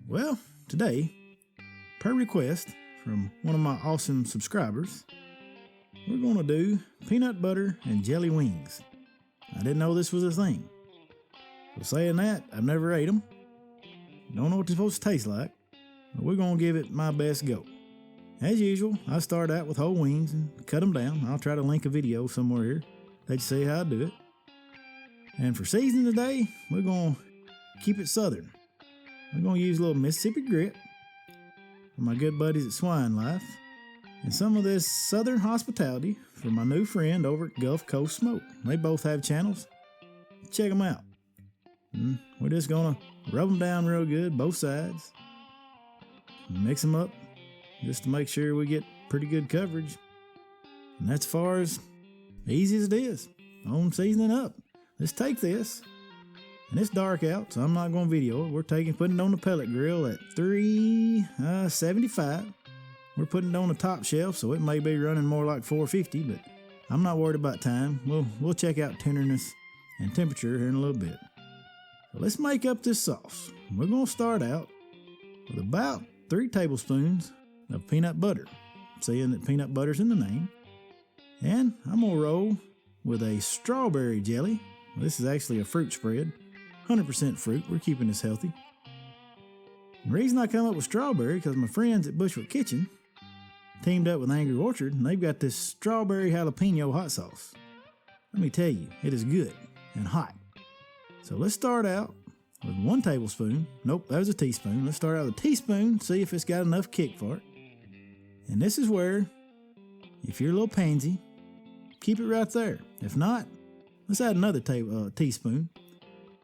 Well, today, per request from one of my awesome subscribers, we're going to do peanut butter and jelly wings. I didn't know this was a thing. So saying that, I've never ate them. Don't know what they're supposed to taste like, but we're going to give it my best go. As usual, I start out with whole wings and cut them down. I'll try to link a video somewhere here. Let you see how I do it. And for seasoning today, we're going to keep it southern. We're going to use a little Mississippi grit from my good buddies at Swine Life, and some of this southern hospitality from my new friend over at Gulf Coast Smoke. They both have channels. Check them out. We're just going to rub them down real good, both sides. Mix them up just to make sure we get pretty good coverage. And that's as far as easy as it is on seasoning up. Let's take this. And it's dark out, so I'm not going to video it. We're putting it on the pellet grill at 375. We're putting it on the top shelf, so it may be running more like 450, but I'm not worried about time. We'll check out tenderness and temperature here in a little bit. So let's make up this sauce. We're going to start out with about 3 tablespoons of peanut butter. Seeing that peanut butter's in the name. And I'm going to roll with a strawberry jelly. This is actually a fruit spread. 100% fruit. We're keeping this healthy. The reason I come up with strawberry because my friends at Bushwick Kitchen teamed up with Angry Orchard, and they've got this strawberry jalapeno hot sauce. Let me tell you, it is good and hot. So let's start out with 1 tablespoon. Nope, that was a teaspoon. Let's start out with a teaspoon, see if it's got enough kick for it. And this is where, if you're a little pansy, keep it right there. If not, let's add another teaspoon,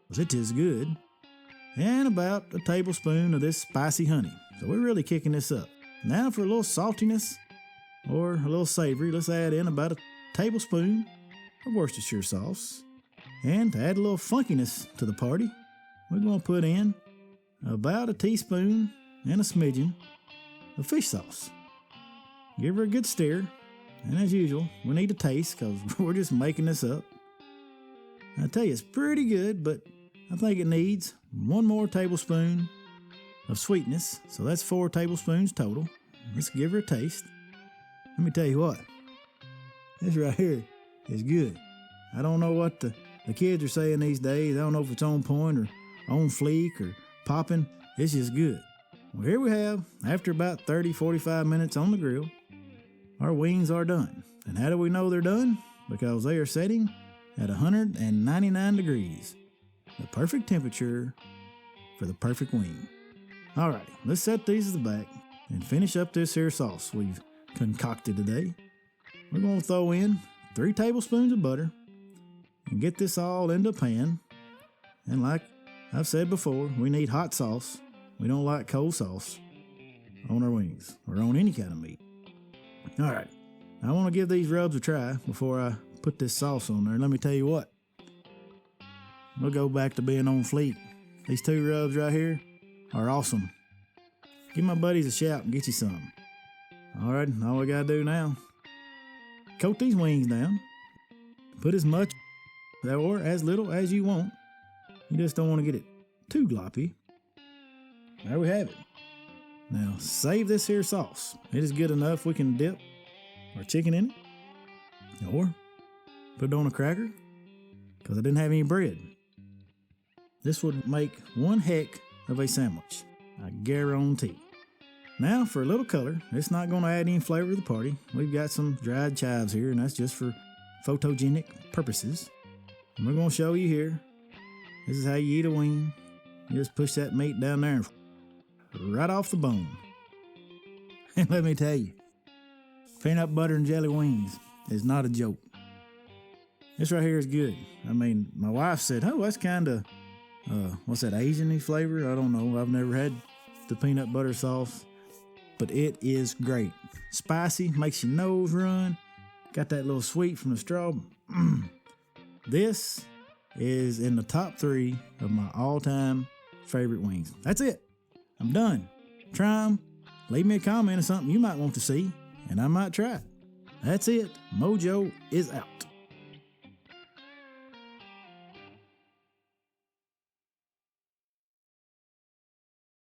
because it is good. And about a tablespoon of this spicy honey. So we're really kicking this up. Now for a little saltiness or a little savory, let's add in about a tablespoon of Worcestershire sauce. And to add a little funkiness to the party, we're going to put in about a teaspoon and a smidgen of fish sauce. Give her a good stir. And as usual, we need to taste because we're just making this up. I tell you, it's pretty good, but I think it needs 1 more tablespoon of sweetness. So that's 4 tablespoons total. Let's give her a taste. Let me tell you what, this right here is good. I don't know what the kids are saying these days. I don't know if it's on point or on fleek or popping. It's just good. Well, here we have, after about 30-45 minutes on the grill, our wings are done. And how do we know they're done? Because they are setting at 199 degrees. The perfect temperature for the perfect wing. Alrighty, let's set these at the back and finish up this here sauce we've concocted today. We're going to throw in 3 tablespoons of butter and get this all into a pan. And like I've said before, we need hot sauce. We don't like cold sauce on our wings or on any kind of meat. Alright, I want to give these rubs a try before I put this sauce on there. Let me tell you what. We'll go back to being on fleek. These 2 rubs right here are awesome. Give my buddies a shout and get you some. Alright, all we gotta do now, coat these wings down. Put as much or as little as you want. You just don't want to get it too gloppy. There we have it. Now save this here sauce. It is good enough we can dip our chicken in it. Or put it on a cracker because I didn't have any bread. This would make one heck of a sandwich, I guarantee. Now for a little color, it's not going to add any flavor to the party. We've got some dried chives here, and that's just for photogenic purposes. And we're going to show you here. This is how you eat a wing. You just push that meat down there right off the bone. And let me tell you, peanut butter and jelly wings is not a joke. This right here is good. I mean, my wife said, oh, that's kind of what's that, Asian-y flavor? I don't know. I've never had the peanut butter sauce, but it is great. Spicy, makes your nose run. Got that little sweet from the straw. This is in the top 3 of my all-time favorite wings. That's it. I'm done. Try them. Leave me a comment of something you might want to see, and I might try it. That's it. MOJO is out.